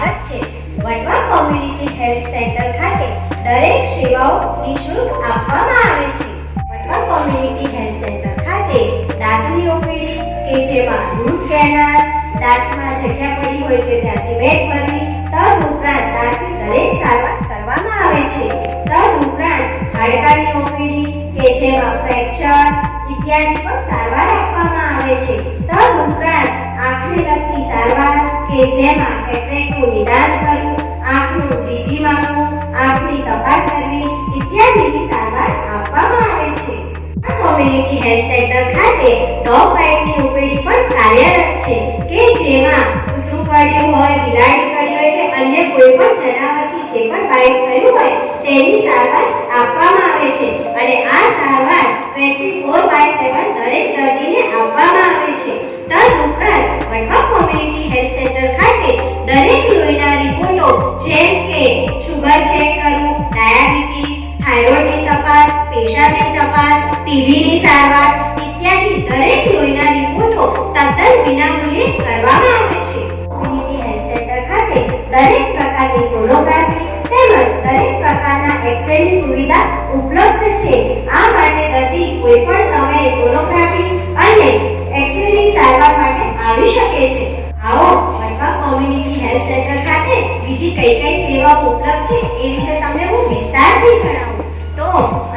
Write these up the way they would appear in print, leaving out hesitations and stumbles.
સ્વાગત છે. Vatva community health centre ખાતે દરેક સેવાઓ નિઃશુલ્ક આપવામાં આવે છે. વટવા કોમ્યુનિટી હેલ્થ સેન્ટર ખાતે દાંતની ઓપીડી કે જેમાં રૂટ કેનાલ, દાંતમાં જગ્યા પડી હોય તો ત્યાં સિમેન્ટ ભરવી, તદ ઉપરાંત દાંતની દરેક સારવાર કરવામાં આવે છે. તદ ઉપરાંત હાડકાની ઓપીડી કે જેમાં ફ્રેક્ચર ઇત્યાદિ પણ સારવાર આપવામાં આવે છે. તદ ઉપરાંત આંખને લગતી સારવાર કે જેમાં કેટરેક્ટનું નિદાન કરવું, આંખનું લીધી માપવું, આંખની તપાસ કરવી ઇત્યાદિની સારવાર આપવામાં આવે છે. આ કોમ્યુનિટી હેલ્થ સેન્ટર ખાતે ડોગ બાઇટની ઓપીડી પણ કાર્યરત છે કે જેમાં કૂતરું કરડ્યું હોય, બિલાડી કરડી હોય કે અન્ય કોઈ પણ જનાવરથી જે પણ બાઇટ થયું હોય તેની સારવાર આપવામાં આવે છે અને આ સારવાર 24/7 દરેક દર્દીને આપવામાં આવે છે. તદ ઉપરાંત વટવા કોમ્યુનિટી હેલ્થ સેન્ટર ખાતે દરેક લોહીના રિપોર્ટો જેમ કે શુગર ચેક કરવું, ડાયાબિટીસ, થાઇરોઇડની તપાસ, પેશાબની તપાસ, ટીબીની સારવાર ઇત્યાદિ દરેક લોહીના રિપોર્ટો તદ્દન વિનામૂલ્યે કરવામાં આવે છે. કોમ્યુનિટી હેલ્થ સેન્ટર ખાતે દરેક પ્રકારની સોનોગ્રાફી તેમજ દરેક પ્રકારના એક્સરેની સુવિધા ઉપલબ્ધ છે. આ માટે દર્દી કોઈ પણ સમયે સોનોગ્રાફી અને એક્સરેની સારવાર માટે આવી શકે છે. આવો વટવા કોમ્યુનિટી હેલ્થ સેન્ટર ખાતે બીજી કઈ સેવાઓ ઉપલબ્ધ છે એ વિશે તમને હું વિસ્તારથી જણાવું. તો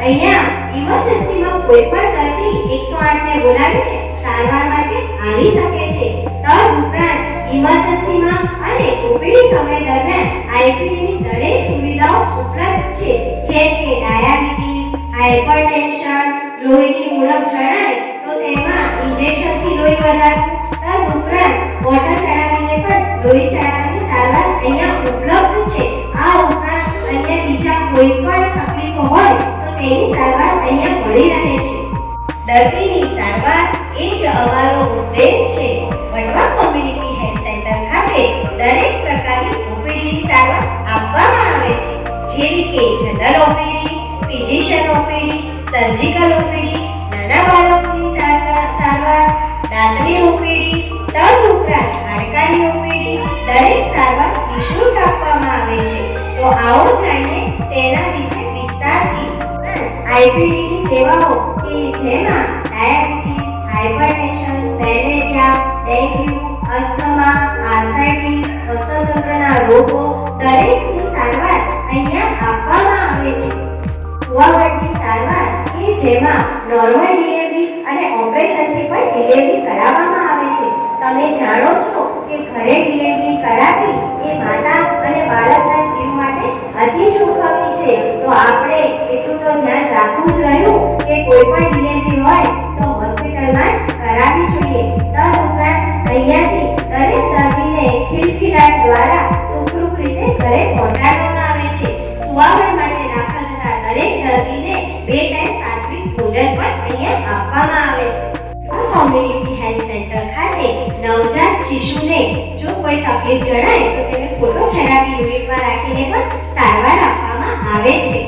અહીંયા ઇમરજન્સીમાં કોઈ પણ દર્દી 108 ને બોલાવીને સારવાર માટે આવી શકે છે. તદ ઉપરાંત ઇમરજન્સીમાં અને ઓપીડી સમય દરમિયાન આઈપીડીની દરેક સુવિધાઓ ઉપલબ્ધ છે જેમ કે ડાયાબિટીસ, હાઇપરટેન્શન, લોહીની ઉણપ જણાય તો તેમાં ઇન્જેક્શનથી લોહી વધારવું, તદ ઉપરાંત બોટલ ચડાવીને પણ લોહી ચડાવવાની સારવાર અહીંયા ઉપલબ્ધ છે. આ ઉપરાંત અન્ય બીજા કોઈ પણ તકલીફો હોય તો તેની સારવાર અહીંયા મળી રહે છે. દર્દીની સારવાર એ જ અમારો ઉદ્દેશ છે. વટવા કોમ્યુનિટી હેલ્થ સેન્ટર ખાતે દરેક પ્રકારની ઓપીડીની સારવાર આપવામાં આવે છે જેવી કે general OPD, physician OPD, surgical OPD, નાના બાળકોની સારવાર, દાંતની ઓપીડી, તદ ઉપરાંત હાડકાની ઓપીડી દરેક સારવાર નિઃશુલ્ક આપવામાં આવે છે. તો આવો જાણીએ તેના વિશે વિસ્તારથી. આઈપીડીની સેવાઓ કે જેમાં diabetes, hypertension, malaria, dengue, asthma, arthritis, શ્વસનતંત્રના રોગો દરેકની સારવાર અહીંયા આપવામાં આવે છે. કુવાવડની સારવાર કે જેમાં નોર્મલ ડિલિવરી અને ઓપરેશનથી પણ ડિલિવરી કરાવવામાં આવે છે. તમે જાણો છો કે ઘરે ડિલિવરી કરાવી એ માતા અને બાળકના જીવ માટે અતિ જોખમી છે. તો આપણે એટલું તો ધ્યાન રાખવું જ રહ્યું કે કોઈ પણ ડિલિવરી હોય તો હોસ્પિટલમાં જ કરાવવી જોઈએ. તદ ઉપરાંત અહીંયાથી દરેક દર્દીને ખિલખિલાટ દ્વારા સુખરૂપ રીતે ઘરે પહોંચાડવામાં આવે છે. સુવાવડ માટે દાખલ થતા દરેક દર્દીને 2 ટાઈમ સાત્વિક ભોજન પણ અહીંયા આપવામાં આવે છે. કોમ્યુનિટી હેલ્થ સેન્ટર ખાતે નવજાત શિશુને જો કોઈ તકલીફ જણાય તો તેને ફોટોથેરાપી યુનિટમાં રાખીને પણ સારવાર આપવામાં આવે છે.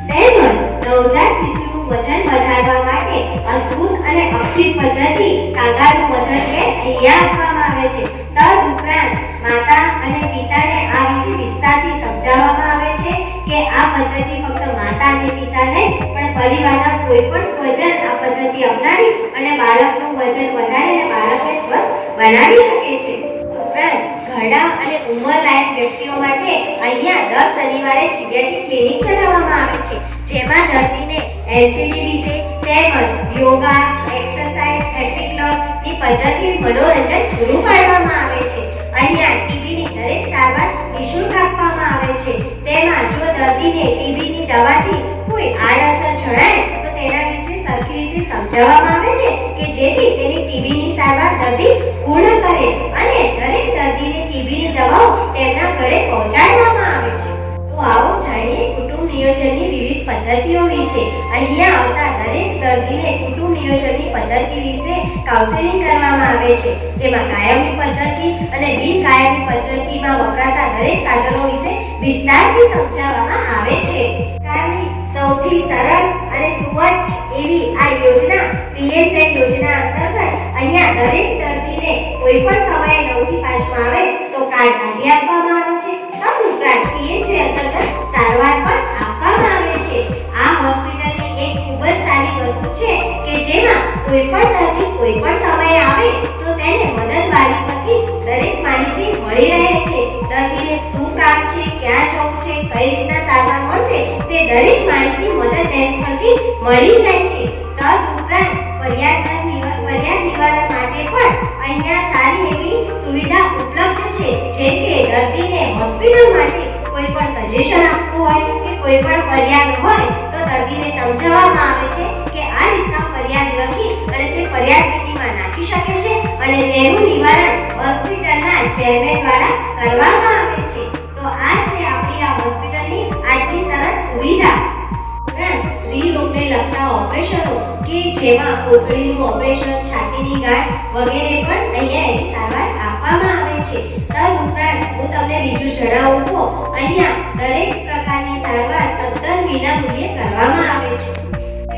તેમજ નવજાત શિશુનું વજન વધારવા માટે અદ્ભુત અને અક્ષિત પદ્ધતિ કાંગારૂ પદ્ધતિ અહીંયા આપવામાં આવે છે. તદ ઉપરાંત માતા અને પિતાને આ વિશે વિસ્તારથી સમજાવવામાં આવે છે કે આ પદ્ધતિ ફક્ત માતા અને પિતા નહીં પણ પરિવારના કોઈ પણ સ્વજન આ પદ્ધતિ અપનાવી અને બાળકનું વજન વધારીને બાળકને સ્વસ્થ બનાવી શકે છે. ઉપરાંત ઘરડા અને ઉંમરલાયક વ્યક્તિઓ માટે અહીંયા દર શનિવારે પીડિયાટ્રિક ક્લિનિક ચલાવવામાં આવે છે જેમાં દર્દીને એલસીડી વિશે તેમજ યોગા, એક્સરસાઇઝ, હેપી ક્લબની પદ્ધતિ મનોરંજન પૂરું પાડવામાં આવે છે. અહીંયા ટીબીની દરેક સારવાર નિઃશુલ્ક આપવામાં આવે છે. તેમાં જો દર્દીને ટીબીની દવાથી કોઈ આડઅસર જણાય તો તેના વિશે સરખી રીતે સમજાવવામાં આવે છે કે જેથી તેની ટીબીની સારવાર દર્દી પૂર્ણ કરે અને દરેક દર્દીને ટીબીની દવાઓ તેમના ઘરે પહોંચાડવામાં આવે છે. તો આવો જાણીએ કુટુંબ નિયોજનની વિવિધ પદ્ધતિઓ વિશે. અહીંયા આવતા દરેક દર્દીને કુટુંબ નિયોજનની પદ્ધતિ વિશે કાઉન્સેલિંગ કરવામાં આવે છે જેમાં કાયમી પદ્ધતિ અને બિનકાયમી પદ્ધતિમાં વપરાતા દરેક સાધનો વિશે વિસ્તારથી સમજાવવામાં આવે છે. કાયમી સૌથી સરસ અને સુવચ્છ એવી આ યોજના પીએમજે યોજના અંતર્ગત અહીંયા દરેક દર્દીને કોઈ પણ સમયે 9 થી 5 માં આવે તો કાર્ડ આપી આપવામાં આવે છે. તદુપરાંત PHC અંતર્ગત સારવાર પણ આપવામાં આવે છે. આ હોસ્પિટલની એક ખૂબ જ સારી વસ્તુ છે કે જેમાં કોઈ પણ દર્દી કોઈ પણ સમયે આવે તો તેને મદદવારી પરથી દરેક માહિતી મળી રહે છે. દર્દીને શું કામ છે, ક્યાં જવું છે, કઈ રીતના સારવાર મળશે તે દરેક માહિતી મદદ ડેસ્ક પરથી મળી જાય છે. તદુપરાંત ફરિયાદ નિવારણ માટે પણ અહીંયા સારી એવી સુવિધા ઉપલબ્ધ છે. જેમ કે દર્દીને હોસ્પિટલ માટે કોઈ પણ સજેશન આપવું હોય કે કોઈ પણ ફરિયાદ હોય તો દર્દીને સમજાવવામાં આવે છે કે આ રીતના ફરિયાદ લખી અને તે ફરિયાદ પેટીમાં નાખી શકે છે અને તેનું નિવારણ હોસ્પિટલના ચેરમેન દ્વારા કરવામાં આવે છે. તો આ છે આપણી આ હોસ્પિટલની આટલી સરસ સુવિધા. સ્ત્રીરોગને લગતા ઓપરેશનો કે જેમાં કોથળીનું ઓપરેશન, છાતીની ગાંઠ વગેરે પણ અહીંયા એની સારવાર આપવામાં આવે છે. તદુપરાંત હું તમને બીજું જણાવું તો અહીંયા દરેક પ્રકારની સારવાર તદ્દન વિનામૂલ્યે કરવામાં આવે છે.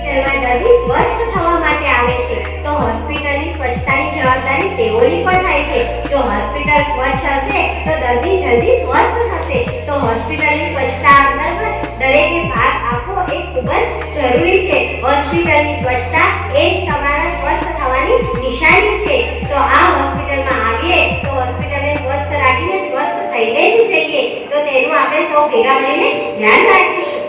હોસ્પિટલમાં દર્દી સ્વસ્થ થવા માટે આવે છે તો હોસ્પિટલની સ્વચ્છતાની જવાબદારી તેઓની પણ થાય છે. જો હોસ્પિટલ સ્વચ્છ હશે તો દર્દી જલ્દી સ્વસ્થ થશે. તો હોસ્પિટલની સ્વચ્છતા અંતર્ગત દરેકે ભાગ આપવો એ ખૂબ જ જરૂરી છે. હોસ્પિટલની સ્વચ્છતા એ જ તમારા સ્વસ્થ થવાની નિશાની છે. તો આ હોસ્પિટલમાં આવીએ તો હોસ્પિટલને સ્વસ્થ રાખીને સ્વસ્થ થઈને જ જઈએ. તો તેનું આપણે સૌ ભેગા મળીને ધ્યાન રાખીશું.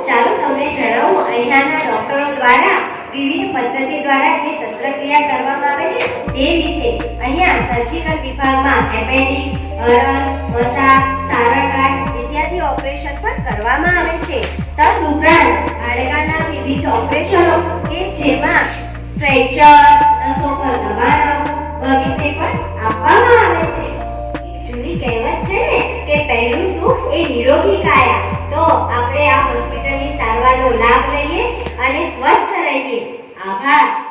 ચાલો તમને જણાવું અહીંના ડોક્ટરો દ્વારા વિવિધ પદ્ધતિ દ્વારા જે શસ્ત્રક્રિયા કરવામાં આવે છે તે વિશે. અહીંયા સર્જિકલ વિભાગમાં એપેન્ડિક્સ, હરસ, મસા, સારણગાંઠ ઇત્યાદિ ઓપરેશન પણ કરવામાં આવે છે. તદુપરાંત હાડકાના વિવિધ ઓપરેશનો કે જેમાં ફ્રેક્ચર, નસો પર દબાણ આવવું વગેરે પણ આપવામાં આવે છે. જૂની કહેવત છે ને કે પહેલું સુખ એ નિરોગી કાયા. તો આપણે આ હોસ્પિટલની સારવારનો લાભ લઈએ અને સ્વસ્થ રહીએ. આભાર.